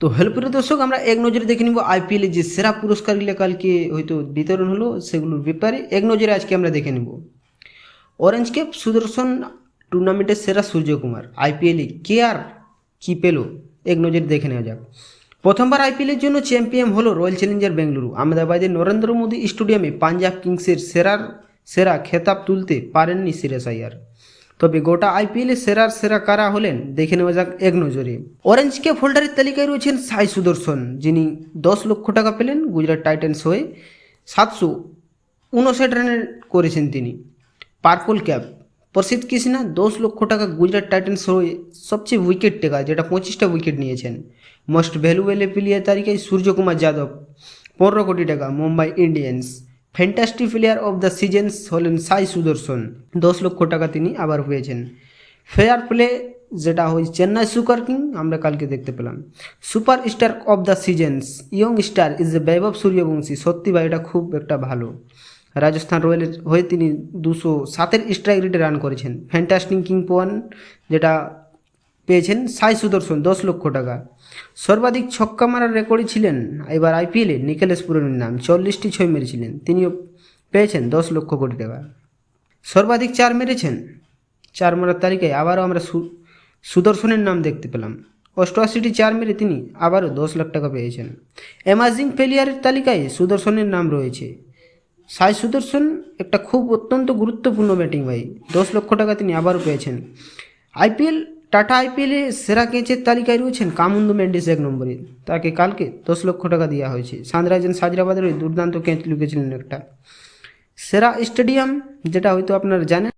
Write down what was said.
তো হ্যালো প্রিয় দর্শক, আমরা এক নজরে দেখে নিব আইপিএল এর যে সেরা পুরস্কারগুলো কালকে হয়তো বিতরণ হলো সেগুলোর ব্যাপারে এক নজরে আজকে আমরা দেখে নিব। অরেঞ্জ ক্যাপ সুদর্শন টুর্নামেন্টের সেরা সূর্যকুমার আইপিএলে কে আর কি পেল এক নজরে দেখে নেওয়া যাক। প্রথমবার আইপিএলের জন্য চ্যাম্পিয়ন হলো রয়্যাল চ্যালেঞ্জার বেঙ্গালুরু। আহমেদাবাদের নরেন্দ্র মোদী স্টেডিয়ামে পাঞ্জাব কিংসের সেরা খেতাব তুলতে পারেননি শ্রেয়াস আইয়ার। তবে গোটা আইপিএলে সেরা কারা হলেন দেখে নেওয়া যাক এক নজরে। অরেঞ্জ ক্যাপ হোল্ডারের তালিকায় রয়েছেন সাই সুদর্শন, যিনি 10 লক্ষ টাকা পেলেন গুজরাট টাইটান্স হয়ে। 759 রানের করেছেন তিনি। পার্পল ক্যাপ প্রসিদ্ধ কৃষ্ণা 10 লক্ষ টাকা গুজরাট টাইটান্স হয়ে সবচেয়ে উইকেট টেকা, যেটা 25টা উইকেট নিয়েছেন। মোস্ট ভ্যালুয়েবল প্লেয়ার তালিকায় সূর্যকুমার যাদব 15 কোটি টাকা Mumbai Indians. Fantastic player of the seasons হলেন সাই সুদর্শন, 10 লক্ষ টাকা তিনি আবার পেয়েছেন। ফেয়ার প্লে যেটা হয় চেন্নাই সুপার কিং আমরা কালকে দেখতে পেলাম। Super star of the seasons young star is a Vaibhav Suryavanshi, সত্যি ভাই এটা খুব একটা ভালো। রাজস্থান রয়্যালের হয়ে তিনি 207 স্ট্রাইক রেটে রান করেছেন। ফ্যান্টাস্টিক কিং পয়েন্ট যেটা পেয়েছেন সাই সুদর্শন 10 লক্ষ টাকা। সর্বাধিক ছক্কা মারার রেকর্ডই ছিলেন এবার আইপিএলে নিকোলাস পুরানের নাম, 40টি 6 মেরেছিলেন, তিনিও পেয়েছেন 10 লক্ষ কোটি টাকা। সর্বাধিক 4 মেরেছেন, 4 মারার তালিকায় আবারও আমরা সুদর্শনের নাম দেখতে পেলাম। 88টি 4 মেরে তিনি আবারও 10 লাখ টাকা পেয়েছেন। অ্যামাজিং প্লেয়ারের তালিকায় সুদর্শনের নাম রয়েছে। সাই সুদর্শন একটা খুব অত্যন্ত গুরুত্বপূর্ণ ব্যাটিং ভাই, 10 লক্ষ টাকা তিনি আবারও পেয়েছেন। টাটা আইপিএলে সেরা ক্যাচের তালিকায় রয়েছেন কামুন্দু মেন্ডিস 1 নম্বরে, তাকে কালকে 10 লক্ষ টাকা দেওয়া হয়েছে। সানরাইজার্স হায়দ্রাবাদের দুর্দান্ত ক্যাচ লুকেছিলেন একটা। সেরা স্টেডিয়াম যেটা হয়তো আপনারা জানেন